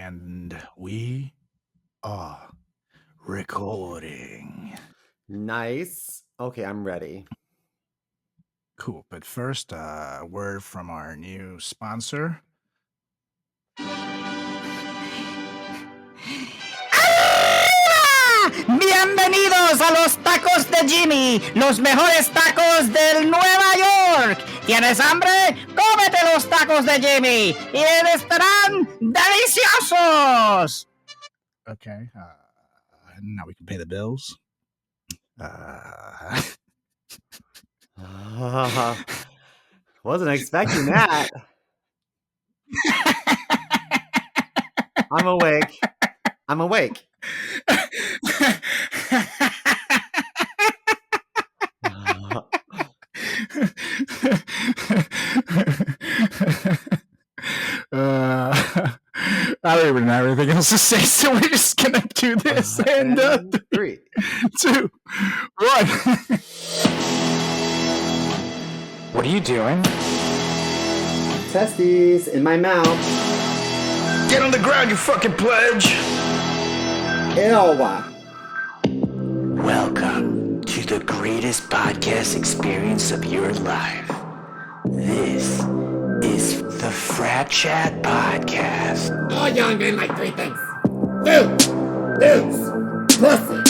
And we are recording. Nice. Okay, I'm ready. Cool. But first, a word from our new sponsor. Bienvenidos a los tacos de Jimmy, los mejores tacos del Nueva York. ¿Tienes hambre? Cómete los tacos de Jimmy y estarán deliciosos. Okay. Now we can pay the bills. Wasn't expecting that. I'm awake. I don't even have anything else to say, so we're just gonna do this. And 3, 2, 1. What are you doing? Testes in my mouth. Get on the ground, you fucking pledge! Ew. Welcome to the greatest podcast experience of your life. This is the Frat Chat Podcast. All young men like 3 things. Food, booze, pussy.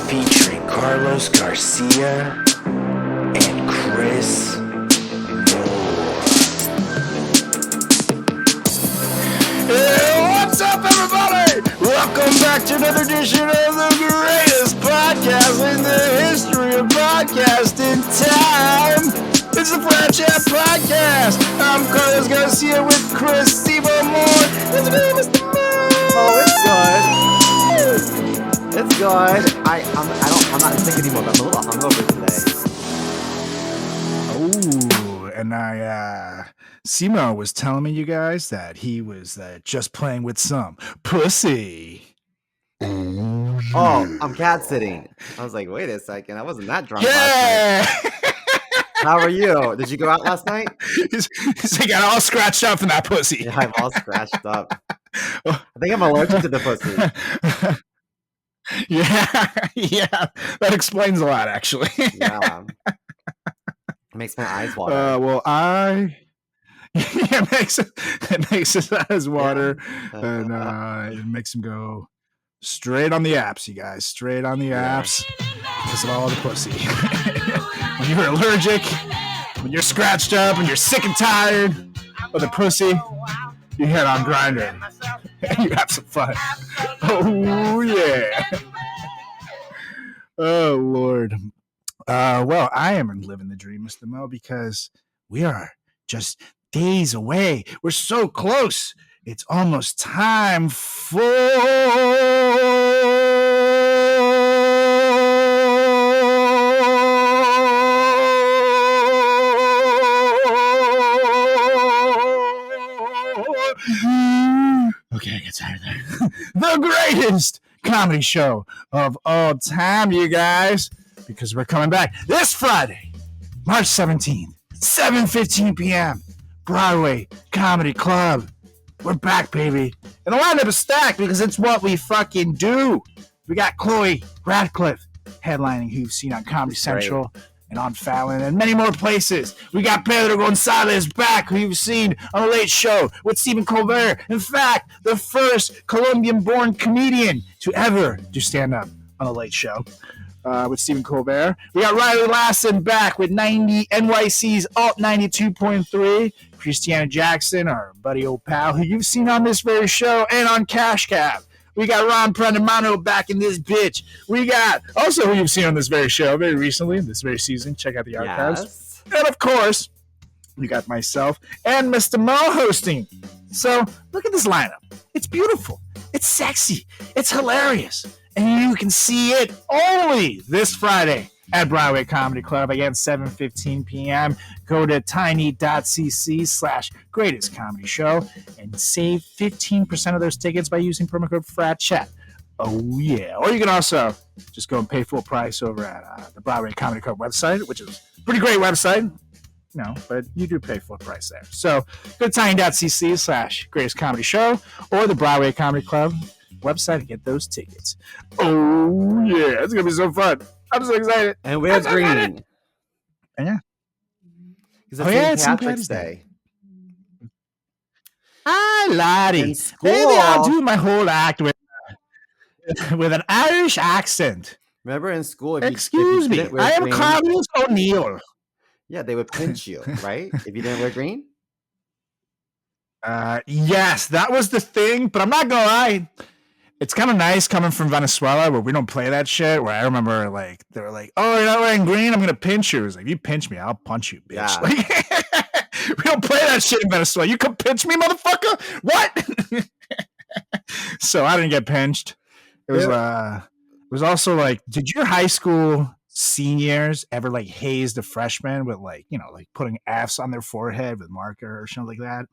Featuring Carlos Garcia and Chris What's up, everybody? Welcome back to another edition of the greatest podcast in the history of podcasting time. It's the Frat Chat Podcast. I'm Carlos Garcia with Chris Moore. His name is Oh, it's good. It's good. I'm not sick anymore. But I'm a little hungover today. Oh, and Simo was telling me, you guys, that he was just playing with some pussy. Oh, I'm cat sitting. I was like, wait a second. I wasn't that drunk last Yeah. night. How are you? Did you go out last night? He's like, got all scratched up from that pussy. Yeah, I'm all scratched up. I think I'm allergic to the pussy. Yeah, that explains a lot, actually. Yeah. It makes my eyes water. It makes his eyes water, and it makes him go straight on the apps, you guys. Straight on the apps because of all the pussy. When you're allergic, when you're scratched up, when you're sick and tired of the pussy, you head on Grindr and you have some fun. Oh, yeah. Oh, Lord. Well, I am living the dream, Mr. Mo, because we are just days away. We're so close. It's almost time for okay, I get tired there. The greatest comedy show of all time, you guys, because we're coming back this Friday, March 17th, 7:15 p.m., Broadway Comedy Club. We're back, baby. And the lineup is stacked because it's what we fucking do. We got Chloe Radcliffe headlining, who you've seen on Comedy Central and on Fallon and many more places. We got Pedro Gonzalez back, who you've seen on The Late Show with Stephen Colbert. In fact, the first Colombian-born comedian to ever do stand-up on The Late Show. With Stephen Colbert. We got Riley Lassen back with NYC's Alt 92.3. Christiana Jackson, our buddy old pal, who you've seen on this very show and on Cash Cab. We got Ron Prendamano back in this bitch. We got also who you've seen on this very show very recently, this very season. Check out the archives. Yes. And of course, we got myself and Mr. Mo hosting. So look at this lineup. It's beautiful. It's sexy. It's hilarious. And you can see it only this Friday at Broadway Comedy Club, again, 7:15 p.m. Go to tiny.cc/greatest comedy show and save 15% of those tickets by using promo code FRATCHAT. Oh, yeah. Or you can also just go and pay full price over at the Broadway Comedy Club website, which is a pretty great website. but you do pay full price there. So go to tiny.cc/greatest comedy show or the Broadway Comedy Club website to get those tickets. Oh yeah, it's gonna be so fun. I'm so excited. And we're green. Yeah. Because it's St. Patrick's Day. Ah, laddie. In school, Maybe I'll do my whole act with an Irish accent. remember in school, Excuse me, I am Carlos O'Neill. Yeah, they would pinch you, right? If you didn't wear green? Yes, that was the thing, but I'm not gonna lie. It's kind of nice coming from Venezuela where we don't play that shit. Where I remember they were like, "Oh, you're not wearing green? I'm gonna pinch you." It's like, if you pinch me, I'll punch you, bitch. Yeah. Like, we don't play that shit in Venezuela. You come pinch me, motherfucker. What? So I didn't get pinched. It was also like, did your high school seniors ever haze the freshmen with putting F's on their forehead with marker or something like that?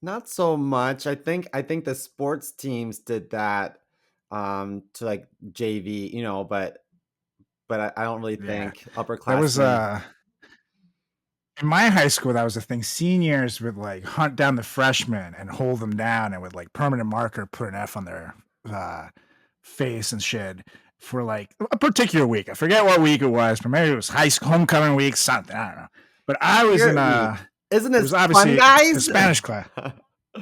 Not so much. I think the sports teams did that to JV, but I don't really think upperclassmen. That was in my high school. That was the thing. Seniors would hunt down the freshmen and hold them down, and with permanent marker put an F on their face and shit for a particular week. I forget what week it was, but maybe it was high school homecoming week, something. I don't know. But I was in Isn't it obviously fun, guys? a Spanish class.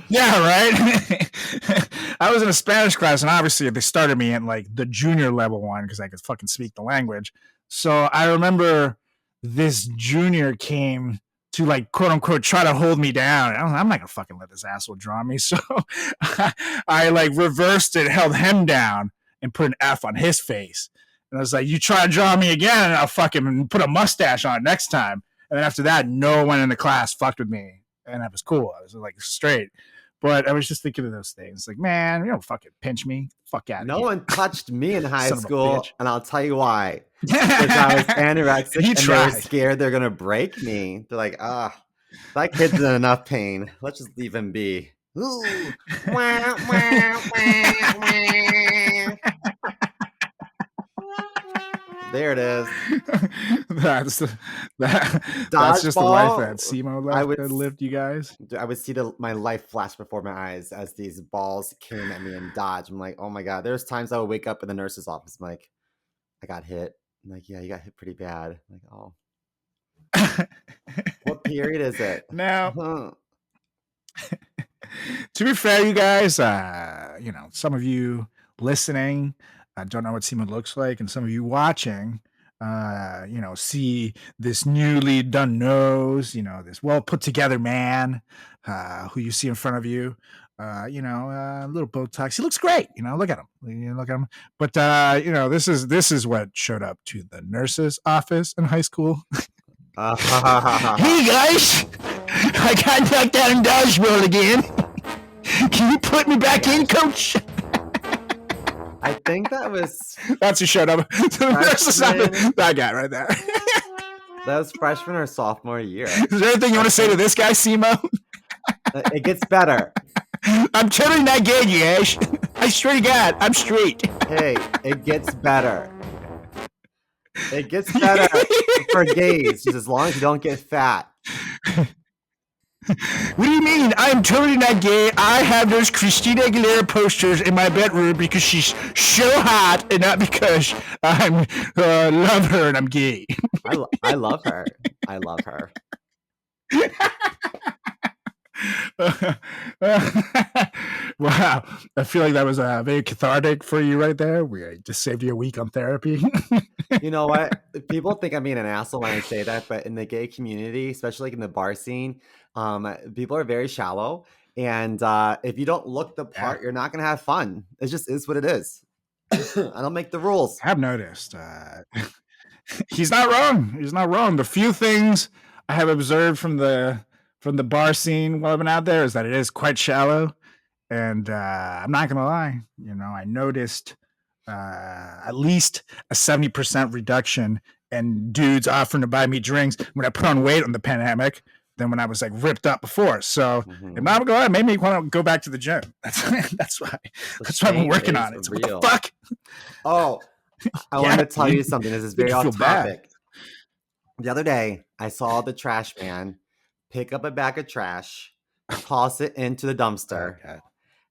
Yeah, right. I was in a Spanish class, and obviously they started me in the junior level one because I could fucking speak the language. So I remember this junior came to quote unquote try to hold me down. I'm not gonna fucking let this asshole draw me. So I reversed it, held him down, and put an F on his face. And I was like, "You try to draw me again, and I'll fucking put a mustache on it next time." And then after that, no one in the class fucked with me. And that was cool. I was straight. But I was just thinking of those things. Man, you don't fucking pinch me. Fuck out of here. No one touched me in high Son of a school, bitch. and I'll tell you why. Because I was anorexic and they were scared they're going to break me. They're like, that kid's in enough pain. Let's just leave him be. Ooh. There it is. That's just the life that Simo lived, you guys. I would see my life flash before my eyes as these balls came at me and dodged. I'm like, oh my God. There's times I would wake up in the nurse's office. I'm like, I got hit. I'm like, yeah, you got hit pretty bad. I'm like, oh. What period is it? Now, to be fair, you guys, some of you listening, I don't know what Simo looks like, and some of you watching, see this newly done nose, this well put together man, who you see in front of you, a little Botox. He looks great, look at him, But this is what showed up to the nurse's office in high school. Hey guys, I got knocked out in dodgeball again. Can you put me back in, coach? I think that's who showed up. That guy right there. That was freshman or sophomore year. Is there anything you want to say to this guy, Simo? It gets better. I'm totally not gay, you guys. I swear to God, I'm straight. Hey, it gets better. It gets better for gays, just as long as you don't get fat. What do you mean? I'm totally not gay. I have those Christina Aguilera posters in my bedroom because she's so hot and not because I love her and I'm gay. I love her. I love her. Wow. I feel like that was very cathartic for you right there. We just saved you a week on therapy. You know what? People think I'm being an asshole when I say that, but in the gay community, especially in the bar scene, people are very shallow. And if you don't look the part, you're not going to have fun. It just is what it is. I don't make the rules. I've noticed. He's not wrong. He's not wrong. The few things I have observed from the bar scene while I've been out there is that it is quite shallow. And I'm not going to lie. I noticed at least a 70% reduction in dudes offering to buy me drinks when I put on weight on the pandemic than when I was ripped up before. So if not going to made me want to go back to the gym. That's why I've been working on it. So what the fuck? Oh, I want to tell you something. This is very off topic. The other day, I saw the trash man pick up a bag of trash, toss it into the dumpster, God.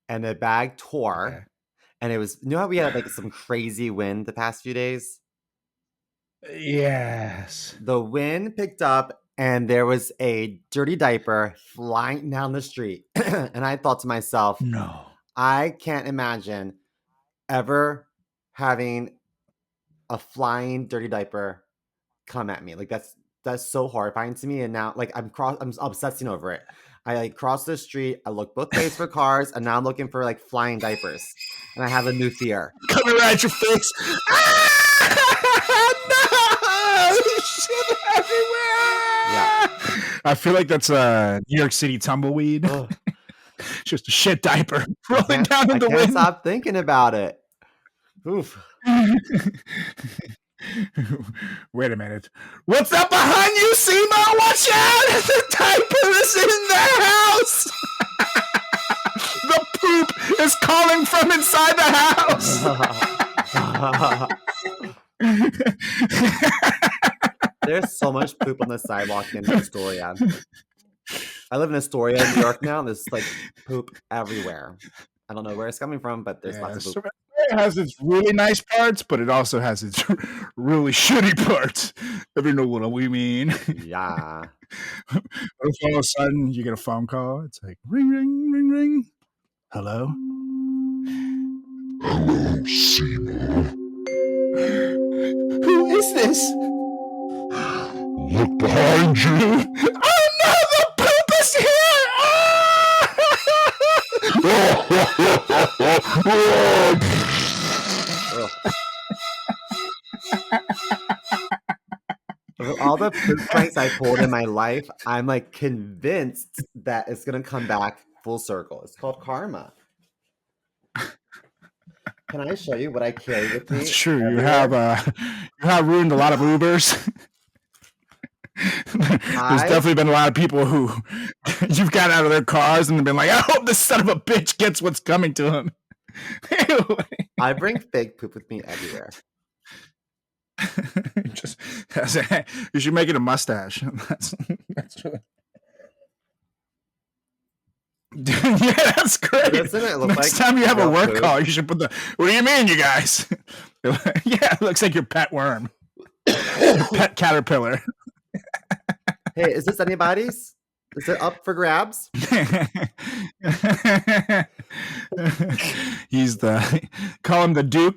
and the bag tore. Okay. And it was, you know how we had like some crazy wind the past few days? Yes. The wind picked up and there was a dirty diaper flying down the street. And I thought to myself, No. I can't imagine ever having a flying dirty diaper come at me. Like that's so horrifying to me. And now like I'm obsessing over it. I like cross the street, I look both ways for cars, and now I'm looking for like flying diapers. And I have a new fear. Coming right at your face. Ah! No! Shit everywhere! Yeah. I feel like that's a New York City tumbleweed. Ugh. Just a shit diaper rolling down in the I can't wind. stop thinking about it. Oof. Wait a minute. What's up behind you, Simo? Watch out! The diaper is in the house! The poop is calling from inside the house! There's so much poop on the sidewalk in Astoria. I live in Astoria, New York now, and there's like poop everywhere. I don't know where it's coming from, but there's lots of poop. It has its really nice parts, but it also has its really shitty parts. If you know what we mean. Yeah. What if all of a sudden you get a phone call? It's like ring, ring, ring, ring. Hello? Hello, Simo. Who is this? Look behind you. Oh no, the poop is here! With all the poop pranks I pulled in my life, I'm like convinced that it's gonna come back full circle. It's called karma. Can I show you what I carry with me? That's true. You everywhere? have ruined a lot of Ubers. There's definitely been a lot of people who you've got out of their cars and they've been like, I hope this son of a bitch gets what's coming to him. I bring fake poop with me everywhere. Just you should make it a mustache. That's really... Yeah, that's great. Doesn't it look Next like time you have a real work poop? call, you should put the. What do you mean, you guys? Yeah, it looks like your pet worm, your pet caterpillar. Hey, is this anybody's? Is it up for grabs? He's call him the Duke,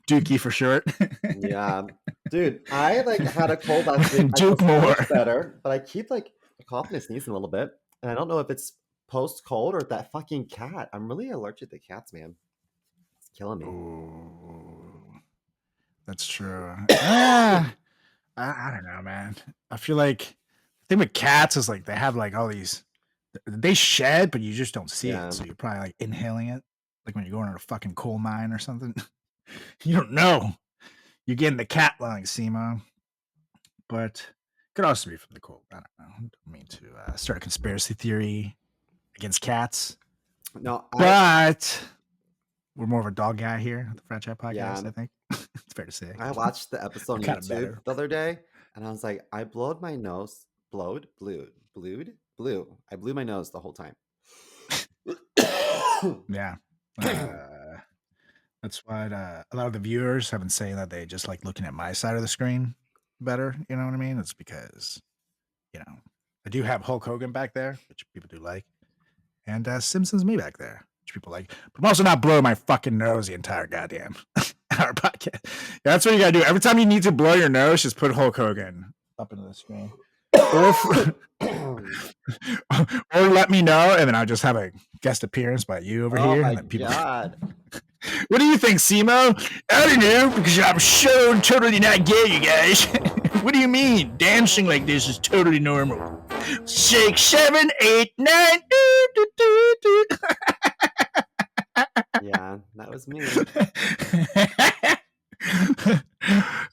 Dookie for short. Yeah, dude, I like had a cold last week. Duke I feel so more. much better, but I keep like coughing and sneezing a little bit, and I don't know if it's post cold or that fucking cat. I'm really allergic to cats, man. It's killing me. Ooh, that's true. I don't know, man. I feel like the thing with cats is like they have like all these. They shed, but you just don't see Yeah. it, so you're probably like inhaling it, like when you're going to a fucking coal mine or something. You don't know. You're getting the cat lung, Simo. But could also be from the cold. I don't know. I don't mean to start a conspiracy theory against cats, No, but we're more of a dog guy here at the Frat Chat Podcast. Yeah. I think it's fair to say. I watched the episode on Kinda YouTube better. the other day, and I was like, I blowed my nose. Blew. I blew my nose the whole time. Yeah. That's why a lot of the viewers have been saying that they just like looking at my side of the screen better. You know what I mean? It's because, I do have Hulk Hogan back there, which people do like, and Simpsons me back there, which people like. But I'm also not blowing my fucking nose the entire goddamn hour podcast. Yeah, that's what you gotta do. Every time you need to blow your nose, just put Hulk Hogan up into the screen. Or let me know, and then I'll just have a guest appearance by you over Oh here. my And then people... god! What do you think, Simo? I don't know, because I'm so totally not gay, you guys. What do you mean? Dancing like this is totally normal. 6, 7, 8, 9. Yeah, that was me.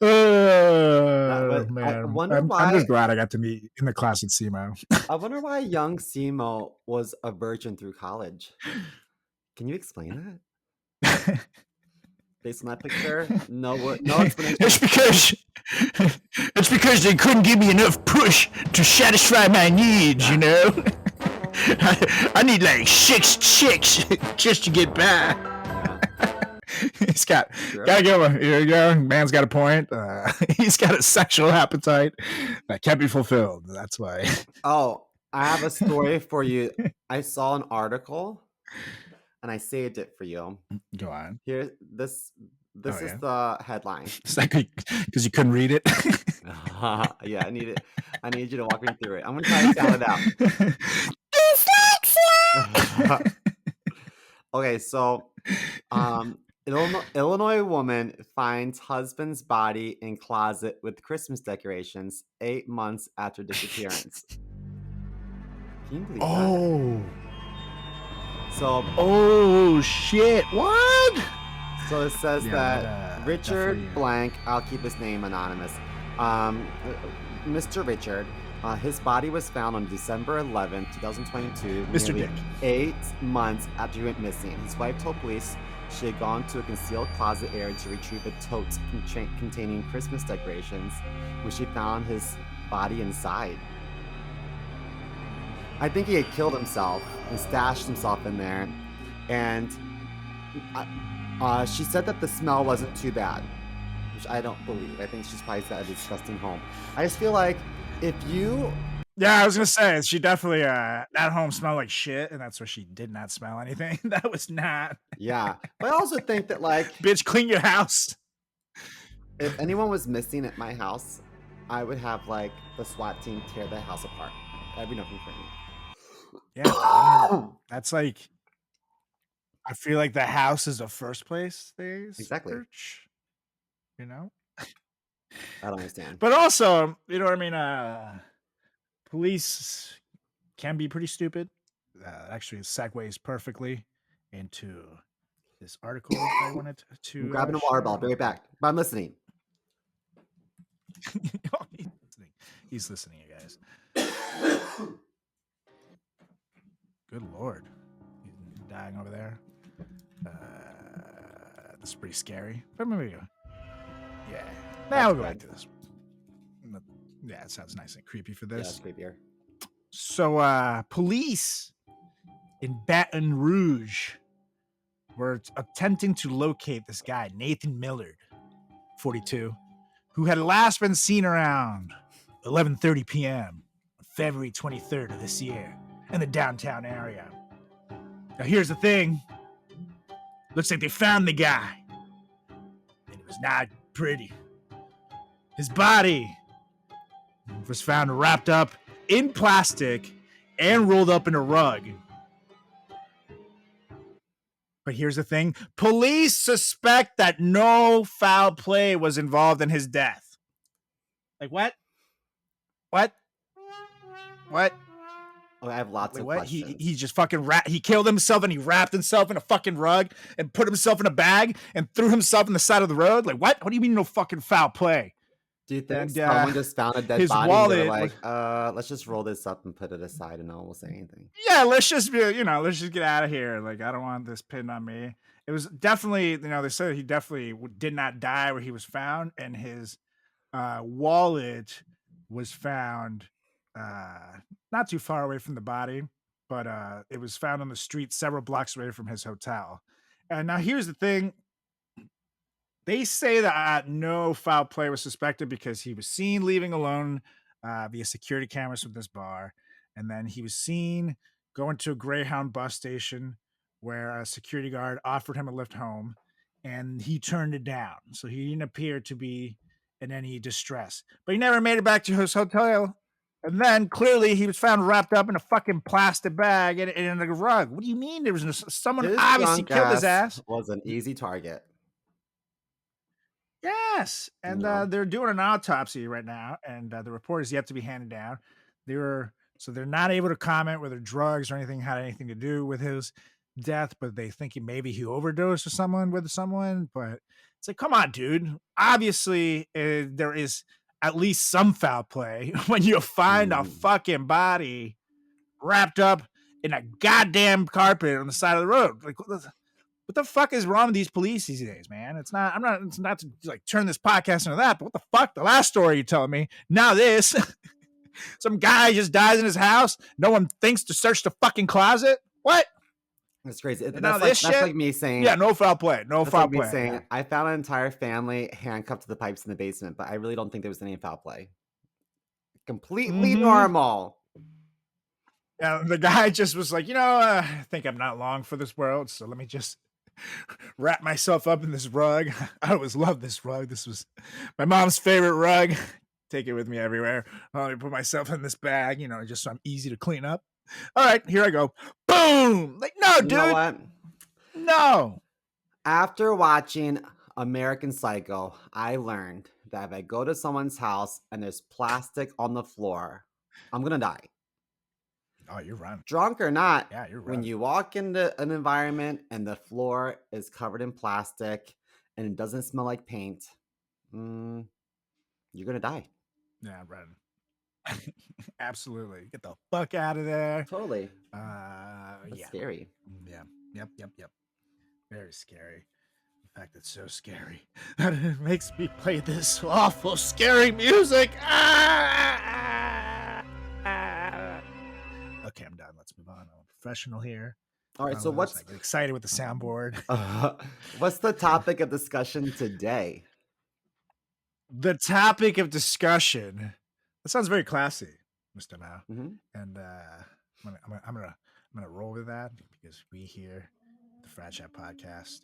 Oh, man. I wonder I'm why. just glad I got to meet in the class with Simo. I wonder why young Simo was a virgin through college. Can you explain that? based on that picture, no explanation. It's because they couldn't give me enough push to satisfy my needs, you know? I need like 6 chicks just to get by. He's gotta give him. Here you go. Man's got a point. He's got a sexual appetite that can't be fulfilled. That's why. Oh, I have a story for you. I saw an article, and I saved it for you. Go on. Here, this is the headline. Is that because you couldn't read it? Yeah, I need you to walk me through it. I'm gonna try to sound it out. Okay, so Illinois woman finds husband's body in closet with Christmas decorations 8 months after disappearance. Can you believe that? Oh shit! What? So it says that Richard blank, I'll keep his name anonymous. Mr. Richard, his body was found on December 11, 2022, Mr. nearly Dick. 8 months after he went missing. His wife told police she had gone to a concealed closet area to retrieve a tote containing Christmas decorations, where she found his body inside. I think he had killed himself and stashed himself in there, and she said that the smell wasn't too bad, which I don't believe. I think she's probably at a disgusting home. I just feel like if you... Yeah, I was gonna say she definitely that home smelled like shit, and that's where she did not smell anything. That was not. Yeah, but I also think that like, bitch, clean your house. If anyone was missing at my house, I would have like the SWAT team tear the house apart, every nook and cranny. Yeah, that's like. I feel like the house is the first place they search. You know. I don't understand. But also, you know what I mean. Police can be pretty stupid. Actually, it segues perfectly into this article I wanted to. I'm grabbing a water bottle. Be right back. But I'm listening. He's listening, you guys. Good Lord. He's dying over there. This is pretty scary. But maybe, yeah. Now we'll go back to this. Yeah, it sounds nice and creepy for this. Yeah, it's creepier. So, police in Baton Rouge were attempting to locate this guy, Nathan Millard, 42, who had last been seen around 11:30 p.m. on February 23rd of this year in the downtown area. Now, here's the thing. Looks like they found the guy, and it was not pretty. His body was found wrapped up in plastic and rolled up in a rug. But here's the thing. Police suspect that no foul play was involved in his death. Like what? What? Oh, I have lots of questions. He just fucking he killed himself and he wrapped himself in a fucking rug and put himself in a bag and threw himself on the side of the road? Like what? What do you mean no fucking foul play? Do you think someone just found a dead body wallet, and they're like, let's just roll this up and put it aside and no one will say anything? Yeah, let's just get out of here. Like, I don't want this pinned on me. It was definitely, they said he definitely did not die where he was found, and his wallet was found not too far away from the body, but it was found on the street several blocks away from his hotel. And now here's the thing. They say that no foul play was suspected because he was seen leaving alone via security cameras from this bar. And then he was seen going to a Greyhound bus station where a security guard offered him a lift home, and he turned it down. So he didn't appear to be in any distress. But he never made it back to his hotel. And then clearly he was found wrapped up in a fucking plastic bag and in a rug. What do you mean? There was someone obviously killed his ass. Was an easy target. Yes, and they're doing an autopsy right now, and the report is yet to be handed down. They're not able to comment whether drugs or anything had anything to do with his death, but they think maybe he overdosed with someone. But it's like, come on, dude. Obviously, there is at least some foul play when you find a fucking body wrapped up in a goddamn carpet on the side of the road. Like, What the fuck is wrong with these police these days, man? It's not to like turn this podcast into that, but what the fuck? The last story you're telling me, now this. Some guy just dies in his house. No one thinks to search the fucking closet. What? That's crazy. That's like me saying, yeah, no foul play. No foul play. Saying, I found an entire family handcuffed to the pipes in the basement, but I really don't think there was any foul play. Completely normal. Yeah, the guy just was like, I think I'm not long for this world, so let me just wrap myself up in this rug. I always loved this rug. This was my mom's favorite rug. Take it with me everywhere. Let me put myself in this bag, just so I'm easy to clean up. All right, here I go. Boom! Like, no, dude. You know what? No. After watching American Psycho, I learned that if I go to someone's house and there's plastic on the floor, I'm going to die. Oh, you're running. Drunk or not, yeah, you're running. When you walk into an environment and the floor is covered in plastic and it doesn't smell like paint, you're going to die. Yeah, running. Absolutely. Get the fuck out of there. Totally. That's scary. Yeah. Yep. Very scary. In fact, it's so scary that it makes me play this awful, scary music. Okay, I'm done. Let's move on. I'm a professional here. All right. So I get excited with the soundboard. What's the topic of discussion today? The topic of discussion. That sounds very classy, Mr. Mao. And I'm gonna roll with that because we here, the Frat Chat Podcast,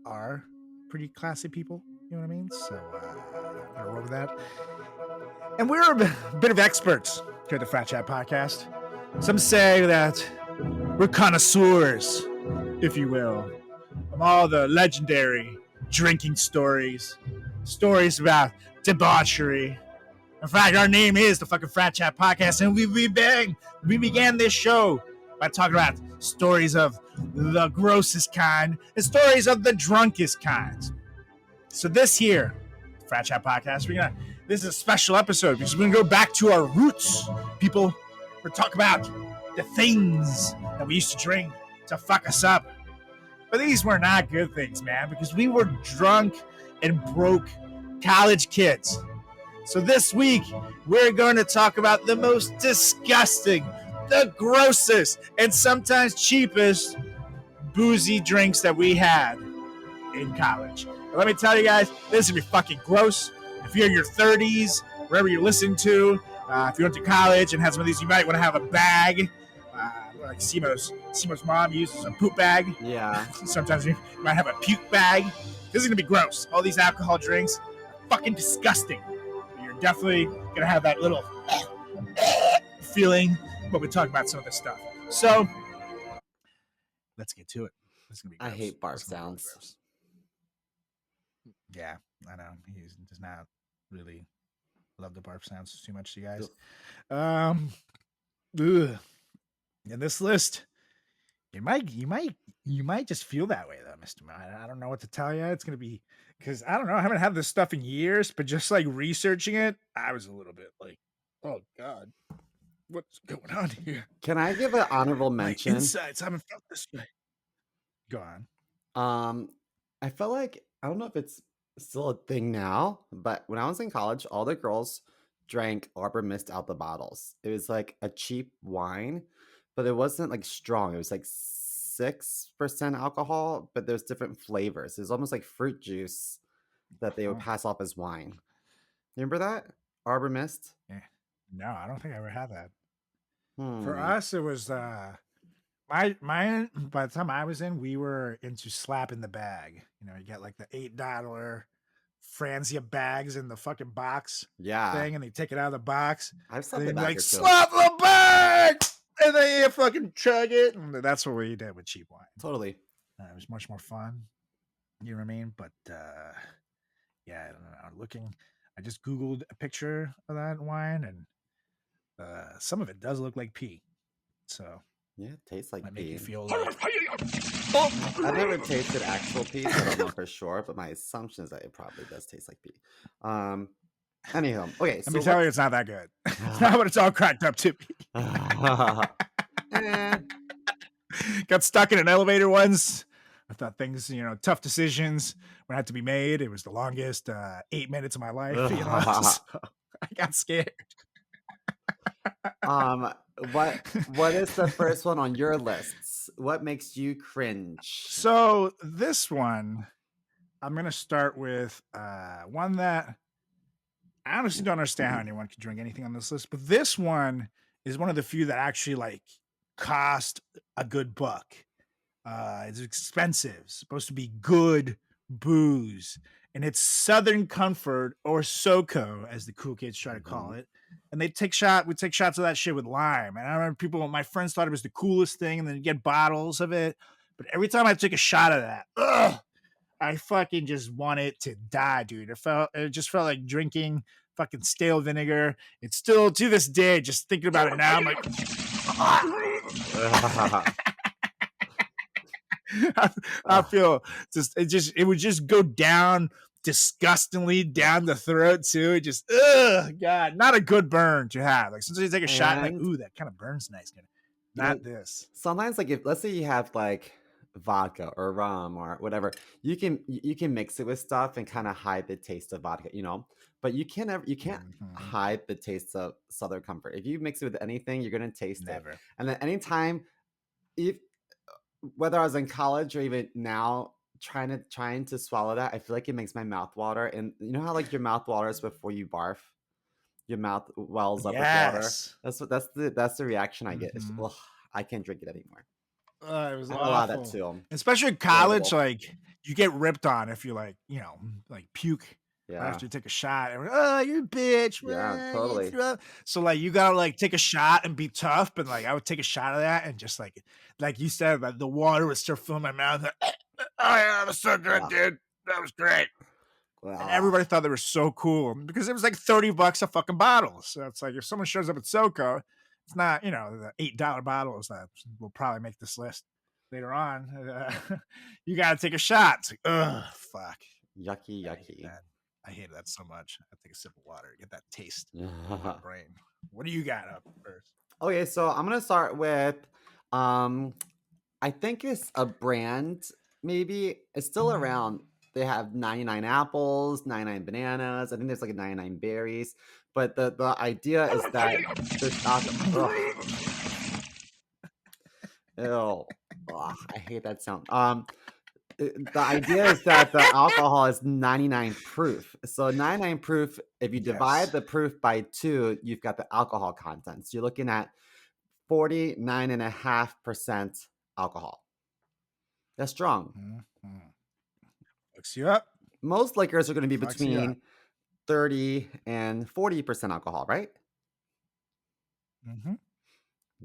are pretty classy people. You know what I mean? So I'm gonna roll with that. And we're a bit of experts here at the Frat Chat Podcast. Some say that we're connoisseurs, if you will, of all the legendary drinking stories about debauchery. In fact, our name is the fucking Frat Chat Podcast, and we began this show by talking about stories of the grossest kind and stories of the drunkest kind. So this here, Frat Chat Podcast, this is a special episode because we're gonna go back to our roots. People, we're talking about the things that we used to drink to fuck us up. But these were not good things, man, because we were drunk and broke college kids. So this week, we're going to talk about the most disgusting, the grossest, and sometimes cheapest boozy drinks that we had in college. And let me tell you guys, this is going to be fucking gross. If you're in your 30s, wherever you're listening to, if you went to college and had some of these, you might want to have a bag. Like Simo's mom uses a poop bag. Yeah. Sometimes you might have a puke bag. This is going to be gross. All these alcohol drinks are fucking disgusting. Definitely gonna have that little feeling when we talk about some of this stuff. So let's get to it. This is gonna be gross. I hate barf sounds. Yeah, I know. He does not really love the barf sounds too much, you guys. In this list, you might just feel that way though, Mr. I don't know what to tell you. It's gonna be because I don't know. I haven't had this stuff in years, but just like researching it, I was a little bit like, oh God, what's going on here? Can I give an honorable mention? My insides haven't felt this way. Go on. I felt like, I don't know if it's still a thing now, but when I was in college, all the girls drank Arbor Mist out the bottles. It was like a cheap wine, but it wasn't like strong. It was like 6% alcohol, but there's different flavors. It's almost like fruit juice that they would pass off as wine. Remember that? Arbor Mist? Yeah. No, I don't think I ever had that. For us, it was my by the time I was in, we were into slap in the bag. You get like the $8 Franzia bags in the fucking box thing, and they take it out of the box. I've slapped the bag like slap the bag, and then you fucking chug it, and that's what we did with cheap wine. Totally. It was much more fun. You know what I mean? But yeah, I don't know. I just Googled a picture of that wine, and some of it does look like pee. So yeah, it tastes like pee. Make you feel like... I've never tasted actual pee, so I don't know for sure, but my assumption is that it probably does taste like pee. Anyhow, okay. Let me tell you, it's not that good. It's not what it's all cracked up to be. Got stuck in an elevator once. I thought things, tough decisions would have to be made. It was the longest 8 minutes of my life. So I got scared. What is the first one on your lists? What makes you cringe? So this one, I'm gonna start with one that I honestly don't understand how anyone could drink anything on this list, but this one is one of the few that actually like cost a good buck. It's expensive, it's supposed to be good booze, and it's Southern Comfort or SoCo, as the cool kids try to call it. And we take shots of that shit with lime. And I remember my friends thought it was the coolest thing, and then you get bottles of it. But every time I took a shot of that, I fucking just wanted to die, dude. It just felt like drinking fucking stale vinegar. It's still to this day, just thinking about it now, I'm like, I feel it would just go down disgustingly down the throat too. It just, God, not a good burn to have. Like sometimes you take a shot, and like, ooh, that kind of burns nice. Not this. Sometimes, like, if let's say you have like vodka or rum or whatever, you can mix it with stuff and kind of hide the taste of vodka, but you can't hide the taste of Southern Comfort. If you mix it with anything, you're gonna taste it. And then anytime, whether I was in college or even now, trying to swallow that, I feel like it makes my mouth water. And you know how like your mouth waters before you barf, your mouth wells up with water. That's the reaction I get. I can't drink it anymore. It was a lot of that too. Especially in college, like you get ripped on if you like puke after you take a shot. And you're a bitch. Yeah, totally. So like you gotta like take a shot and be tough. But like I would take a shot of that and just like you said, like the water would start filling my mouth. Like, oh yeah, that was so good, dude. That was great. And everybody thought they were so cool because it was like $30 a fucking bottle. So it's like if someone shows up at SoCo, it's not, the $8 bottles that will probably make this list later on. You got to take a shot. It's like, ugh, fuck. Yucky. I hated that so much. I take a sip of water to get that taste in my brain. What do you got up first? Okay, so I'm going to start with, I think it's a brand, maybe. It's still around. They have 99 apples, 99 bananas. I think there's like 99 berries. But the idea is that there's alcohol. Ew. I hate that sound. The idea is that the alcohol is 99 proof. So 99 proof, if you divide the proof by 2, you've got the alcohol content. So you're looking at 49.5% alcohol. That's strong. Fucks you up. Most liquors are going to be between 30 and 40% alcohol, right?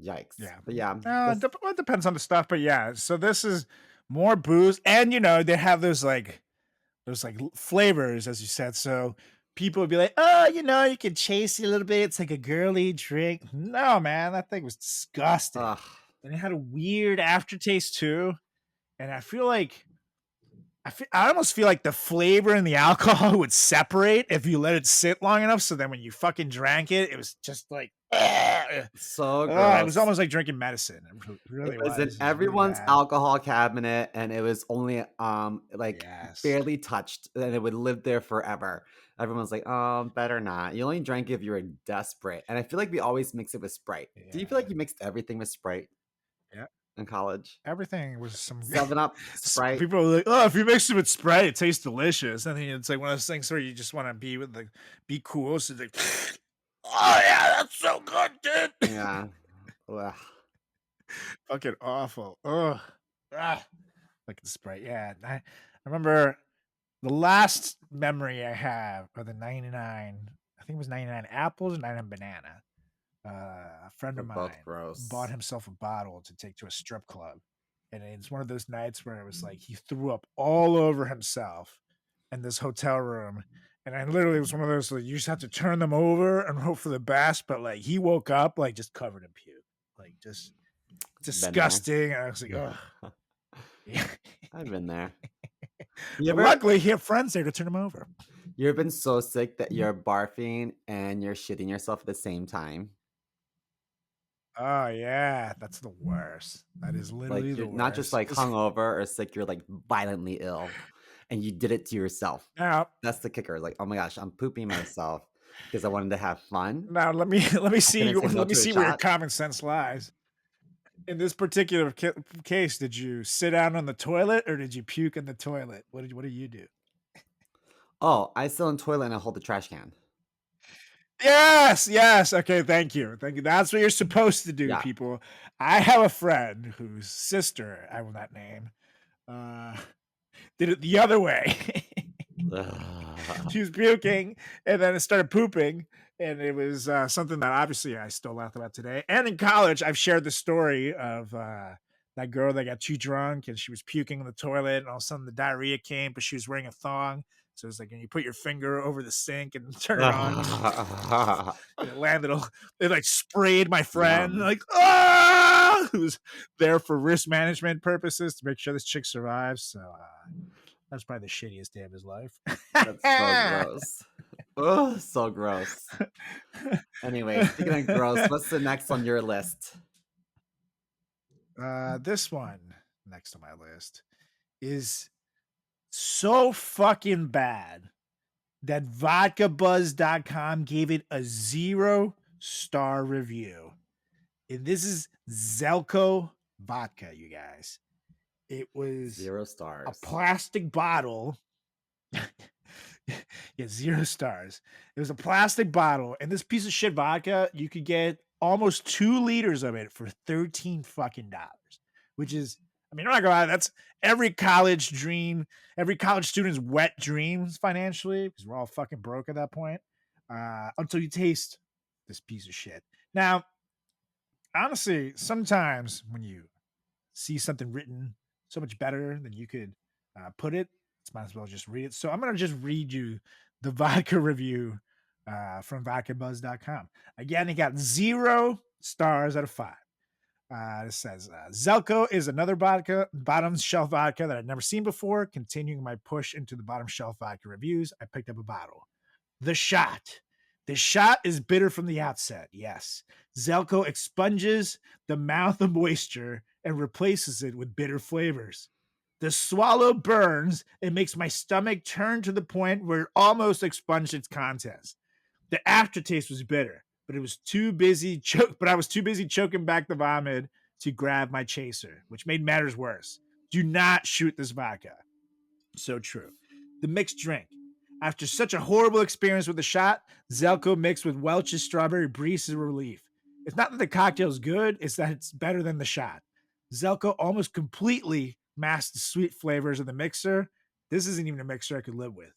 Yikes. Yeah. But yeah. It depends on the stuff, but yeah. So this is more booze, and they have those flavors, as you said. So people would be like, oh, you can chase it a little bit. It's like a girly drink. No, man, that thing was disgusting. And it had a weird aftertaste too. And I feel like I almost feel like the flavor and the alcohol would separate if you let it sit long enough. So then when you fucking drank it, it was just like so gross. It was almost like drinking medicine. It really was in everyone's alcohol cabinet, and it was only barely touched, and it would live there forever. Everyone's like, oh, better not. You only drank if you were desperate. And I feel like we always mix it with Sprite. Do you feel like you mixed everything with Sprite? Yeah. In college, everything was some 7-Up, Sprite. People were like, "Oh, if you mix it with Sprite, it tastes delicious." And then it's like one of those things where you just want to be cool. So it's like, "Oh yeah, that's so good, dude." Yeah, fucking awful. Ugh, like the Sprite. Yeah, I remember the last memory I have of the 99. I think it was 99 apples and 99 banana. A friend of mine bought himself a bottle to take to a strip club, and it's one of those nights where it was like he threw up all over himself in this hotel room, and I literally was one of those like you just have to turn them over and hope for the best. But like he woke up like just covered in puke, like just disgusting. And I was like, oh, yeah. I've been there. Luckily, he had friends there to turn him over. You ever been so sick that you're barfing and you're shitting yourself at the same time? Oh yeah, that's the worst. That is literally Like the you're worst. not just like hungover or sick, you're like violently ill, and you did it to yourself. Now, That's the kicker. Like, oh my gosh, I'm pooping myself because I wanted to have fun. let me I couldn't say no to a where your shot. common sense lies. In this particular case, did you sit down on the toilet or did you puke in the toilet? What do you do? Oh, I sit on the toilet and I hold the trash can. Yes. Okay, thank you. That's what you're supposed to do, Yeah. people. I have a friend whose sister, I will not name, did it the other way. She was puking and then it started pooping, and it was something that obviously I still laugh about today. And in college, I've shared the story of that girl that got too drunk and she was puking in the toilet, and all of a sudden the diarrhea came, but she was wearing a thong. So it's like when you put your finger over the sink and turn it on, and it landed. It like sprayed my friend, Yum. like who's there for risk management purposes to make sure this chick survives. So that's probably the shittiest day of his life. That's so gross. Oh, so gross. Anyway, speaking of gross, what's the next on your list? This one next on my list is so fucking bad that vodkabuzz.com gave it a 0-star review. And this is Zelko vodka, you guys. It was 0 stars. a plastic bottle. Yeah, 0 stars. It was a plastic bottle, and this piece of shit vodka, you could get almost 2 liters of it for $13 fucking dollars, which is, I mean, I'm not gonna lie, that's every college dream, every college student's wet dreams financially, because we're all fucking broke at that point. Until you taste this piece of shit. Now, honestly, sometimes when you see something written so much better than you could put it, it's might as well just read it. So I'm going to just read you the vodka review from vodkabuzz.com. Again, it got 0 stars out of 5. It says, Zelko is another bottom shelf vodka that I'd never seen before. Continuing my push into the bottom shelf vodka reviews, I picked up a bottle. The shot. The shot is bitter from the outset, yes. Zelko expunges the mouth of moisture and replaces it with bitter flavors. The swallow burns and makes my stomach turn to the point where it almost expunged its contents. The aftertaste was bitter, but I was too busy choking back the vomit to grab my chaser, which made matters worse. Do not shoot this vodka. So true. The mixed drink. After such a horrible experience with the shot, Zelko mixed with Welch's strawberry breeze is a relief. It's not that the cocktail is good, it's that it's better than the shot. Zelko almost completely masked the sweet flavors of the mixer. This isn't even a mixer I could live with.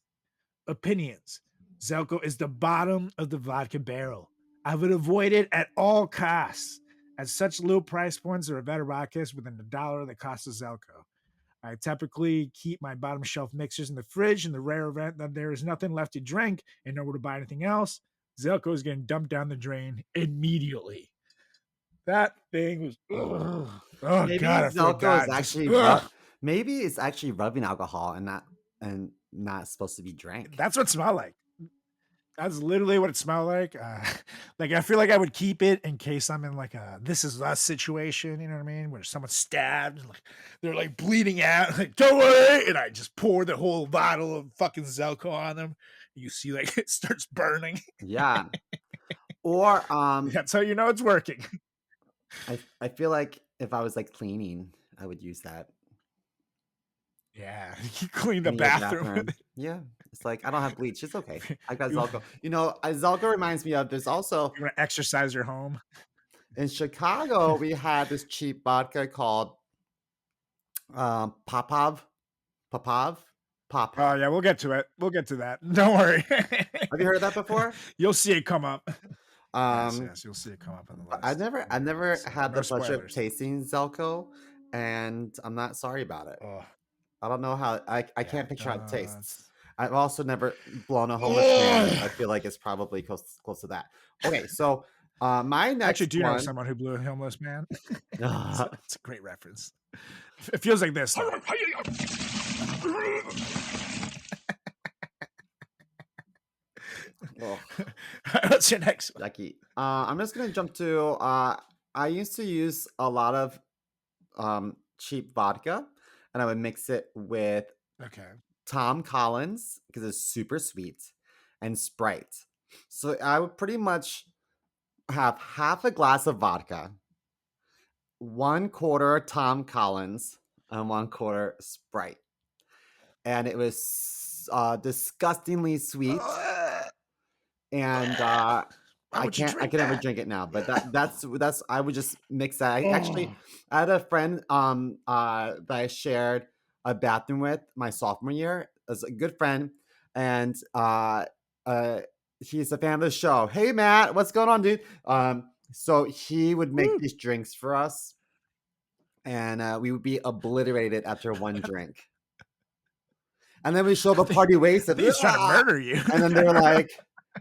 Opinions. Zelko is the bottom of the vodka barrel. I would avoid it at all costs. At such low price points, there are better vodkas within $1 of the cost of Zelko. I typically keep my bottom shelf mixers in the fridge in the rare event that there is nothing left to drink and nowhere to buy anything else. Zelko is getting dumped down the drain immediately. That thing was, oh Maybe God, I feel Zelko bad. is actually maybe it's actually rubbing alcohol and not supposed to be drank. That's what it smelled like. That's literally what it smelled like. Like I feel like I would keep it in case I'm in like a "This Is Us" situation. You know what I mean? Where someone's stabbed, and like they're like bleeding out. Like don't worry, and I just pour the whole bottle of fucking Zelko on them. You see, like it starts burning. Yeah. Or That's how you know it's working. I feel like if I was like cleaning, I would use that. Yeah, you clean the Clean your bathroom. Yeah. It's like I don't have bleach. It's okay. I got Zelko. You know, Zelko reminds me of there's also You're gonna exercise your home. in Chicago, we had this cheap vodka called Popov. Oh yeah, we'll get to it. We'll get to that. Don't worry. Have you heard of that before? You'll see it come up. Yes, you'll see it come up on the list. I've never had No the pleasure of spoilers. tasting Zelko, and I'm not sorry about it. Oh, I don't know how I yeah, can't picture how it tastes. it's- I've also never blown a homeless man. I feel like it's probably close to that. Okay, so my next Actually, do you know one. someone who blew a homeless man? It's a great reference. It feels like this. though. Oh, What's your next one? yucky. I'm just gonna jump to I used to use a lot of cheap vodka, and I would mix it with Okay. Tom Collins because it's super sweet, and Sprite. So I would pretty much have half a glass of vodka, 1/4 Tom Collins, and 1/4 Sprite, and it was disgustingly sweet. And Why I would you can't I drink can never that? drink it now, but that's I would just mix that. Oh. I had a friend that I shared a bathroom with my sophomore year as a good friend, and uh he's a fan of the show. Hey Matt, what's going on, dude? So he would make Woo. these drinks for us, and we would be obliterated after one drink. And then we show up a party I wasted. think he's trying to "Ah!" murder you. And then they're like,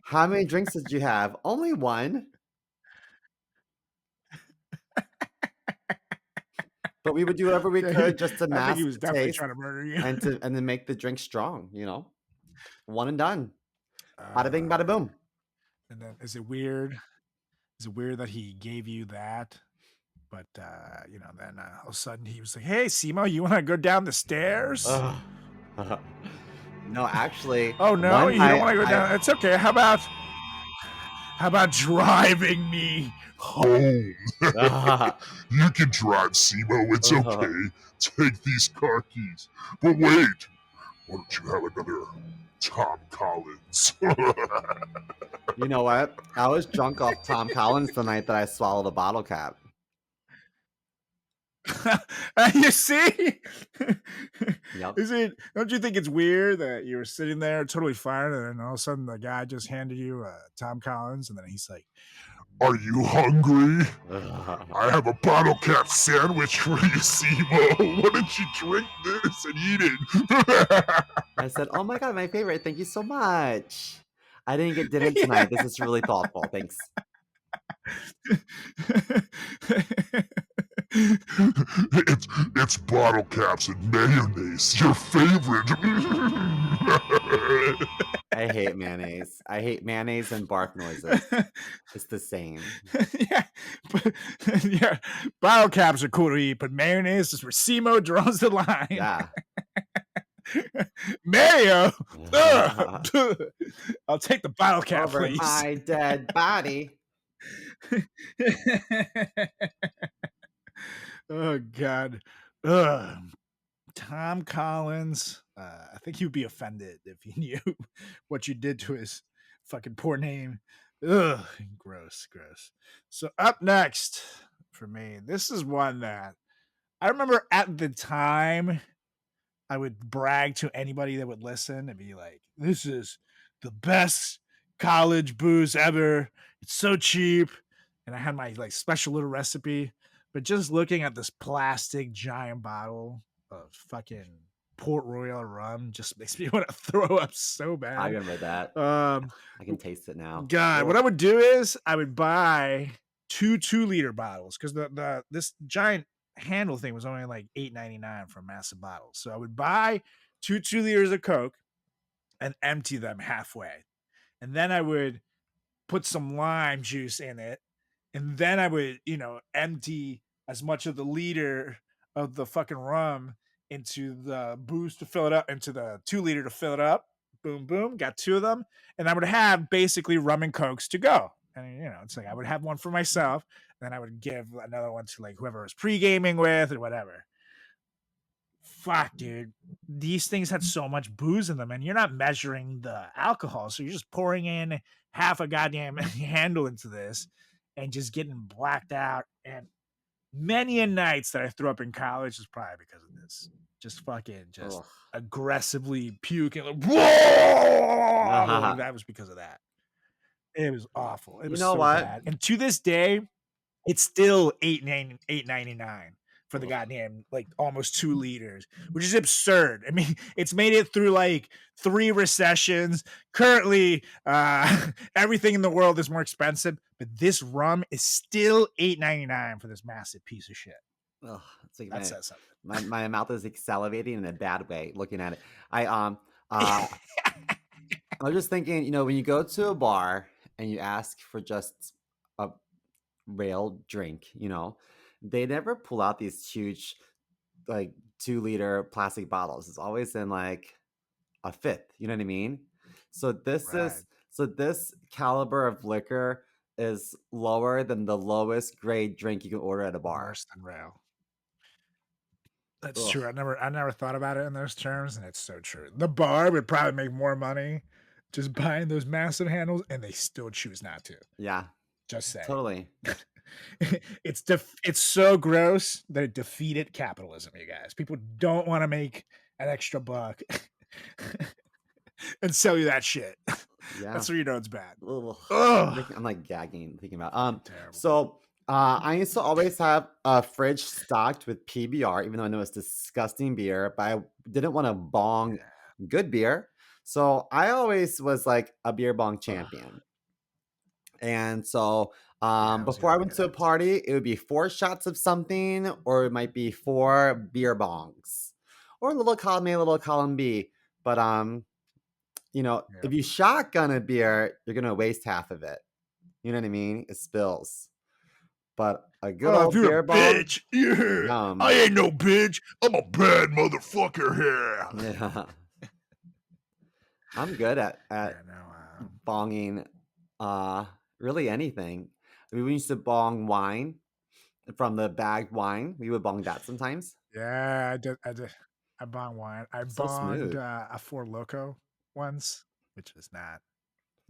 "How many drinks did you have?" "Only one." But we would do whatever we Yeah, could just to I think he mask was the definitely taste trying to murder you. and to make the drink strong, One and done. Bada bing, Uh, bada boom. and then is it weird? Is it weird that he gave you that? But then all of a sudden he was like, "Hey, Simo, you want to go down the stairs?" Ugh. No, actually, Oh no, one you don't night want to go I down. It's okay. How about driving me home? You can drive, Simo. It's okay. Take these car keys. But wait, why don't you have another Tom Collins? You know what? I was drunk off Tom Collins the night that I swallowed a bottle cap. You see? Yep. Don't you think it's weird that you were sitting there totally fine and then all of a sudden the guy just handed you Tom Collins and then he's like, Are you hungry? I have a bottle cap sandwich for you, Simo. Why don't you drink this and eat it? I said, "Oh my god, my favorite. Thank you so much. I didn't get dinner tonight. This is really thoughtful. Thanks." It's bottle caps and mayonnaise, your favorite. I hate mayonnaise. I hate mayonnaise and barf noises. It's the same. Yeah, yeah. Bottle caps are cool to eat, but mayonnaise is where Simo draws the line. Yeah. Mayo. I'll take the bottle cap, Over please. my dead body. Oh God. Ugh. Tom Collins. I think he'd be offended if he knew what you did to his fucking poor name. Ugh, gross. So up next for me, this is one that I remember at the time I would brag to anybody that would listen and be like, "This is the best college booze ever. It's so cheap." And I had my like special little recipe. But just looking at this plastic giant bottle of fucking Port Royal rum just makes me want to throw up so I bad. remember that. I can taste it now. God, what I would do is I would buy 2 2-liter bottles because this giant handle thing was only like $8.99 for a massive bottle. So I would buy 2 2-liters of Coke and empty them halfway, and then I would put some lime juice in it, and then I would empty as much of the liter of the fucking rum into the booze to fill it up, into the 2-liter to fill it up. Boom, boom, got 2 of them, and I would have basically rum and cokes to go. And it's like I would have one for myself, and then I would give another one to like whoever I was pre-gaming with or whatever. Fuck, dude, these things had so much booze in them, and you're not measuring the alcohol, so you're just pouring in half a goddamn handle into this and just getting blacked out. And many a nights that I threw up in college was probably because of this. Just fucking Ugh. aggressively puking. Like, like, that was because of that. It was awful. It was know so what? bad. And to this day, it's still $8.99 for the goddamn like almost 2 liters, which is absurd. I mean, it's made it through like 3 recessions. Currently, everything in the world is more expensive, but this rum is still $8.99 for this massive piece of shit. Ugh, it's like That says something. my mouth is like salivating in a bad way looking at it. I was just thinking, when you go to a bar and you ask for just a rail drink, they never pull out these huge, like 2-liter plastic bottles. It's always in like a fifth. You know what I mean? So Right. this caliber of liquor is lower than the lowest grade drink you can order at a bar. Worse than rail. That's Ugh. true. I never thought about it in those terms, and it's so true. The bar would probably make more money just buying those massive handles, and they still choose not to. Yeah, Just say totally. it's so gross that it defeated capitalism, you guys. People don't want to make an extra buck and sell you that shit. Yeah. That's where you know it's bad. Ugh. Ugh. I'm like gagging thinking about. Terrible. So I used to always have a fridge stocked with PBR, even though I know it's disgusting beer, but I didn't want to bong good beer. So I always was like a beer bong champion. And so before I went to a party, it would be 4 shots of something, or it might be 4 beer bongs, or a little column A, a little column B. But if you shotgun a beer, you're gonna waste half of it. You know what I mean? It spills. But a good old if you're beer a bong, bitch, yeah. yum. I ain't no bitch. I'm a bad motherfucker here. Yeah. I'm good at bonging really anything. We used to bong wine from the bagged wine. We would bong that sometimes. Yeah, I did. I bonged wine. I So bonged smooth. a Four Loko once, which is not.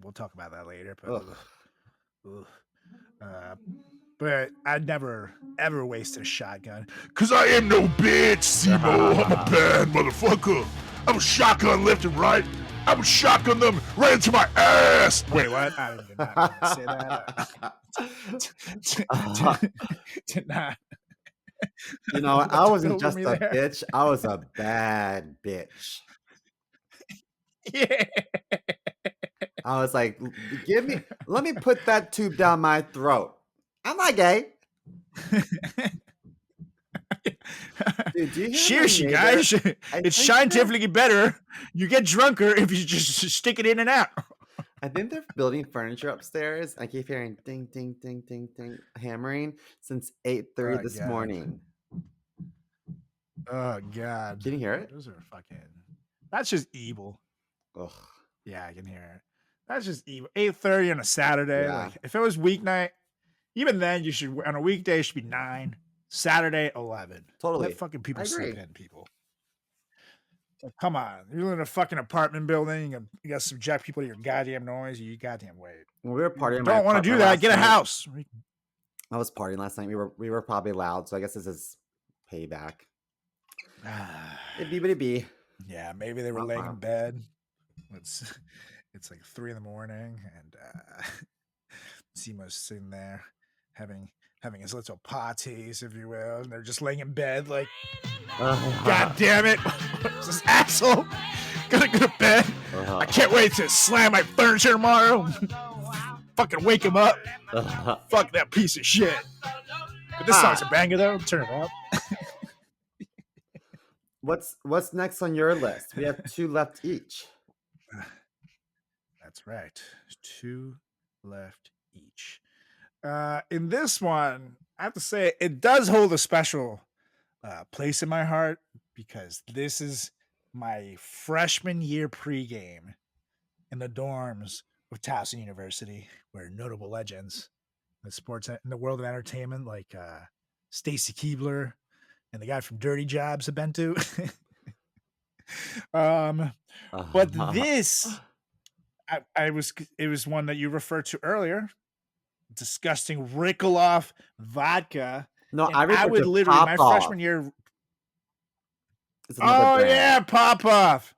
We'll talk about that later. But but I never ever wasted a shotgun. Cause I am no bitch, Simo. I'm a bad motherfucker. I'm a shotgun left and right. I would shotgun them right into my ass. Wait, what? I did not say that. Did not. I wasn't over just me a there. bitch. I was a bad bitch. Yeah. I was like, let me put that tube down my throat. I'm not gay. Dude, do you hear Cheers, my you neighbor? guys. I It's think scientifically better. You get drunker if you just stick it in and out. I think they're building furniture upstairs. I keep hearing ding, ding, ding, ding, ding, hammering since 8:30 this God. morning. Oh God. Can you hear it? Those are fucking. That's just evil. Ugh. Yeah, I can hear it. That's just evil. 8:30 on a Saturday. Yeah. Like if it was weeknight, even then you should on a weekday it should be 9. Saturday 11. Totally. Let fucking people I agree. sleep in, people. Like, come on, you're in a fucking apartment building and you got to subject people to your goddamn noise. You goddamn wait. When we were partying, You don't want to do that. Get a house. I was partying last night. We were probably loud, so I guess this is payback. It'd be. Yeah, maybe they were laying in bed. It's like 3 a.m. and Simo's sitting there having his little parties, if you will, and they're just laying in bed like, God damn it, what's this asshole gonna go to bed? I can't wait to slam my furniture tomorrow. Fucking wake him up. Fuck that piece of shit. But this song's a banger though. Turn it up. What's next on your list? We have 2 left each. That's right. 2 left each. In this one, I have to say it does hold a special place in my heart because this is my freshman year pregame in the dorms of Towson University, where notable legends in the world of entertainment like Stacy Keebler and the guy from Dirty Jobs have been to. But this, it was one that you referred to earlier. Disgusting Ricoloff vodka. No, And I would literally my freshman year. Oh yeah, Pop-Off.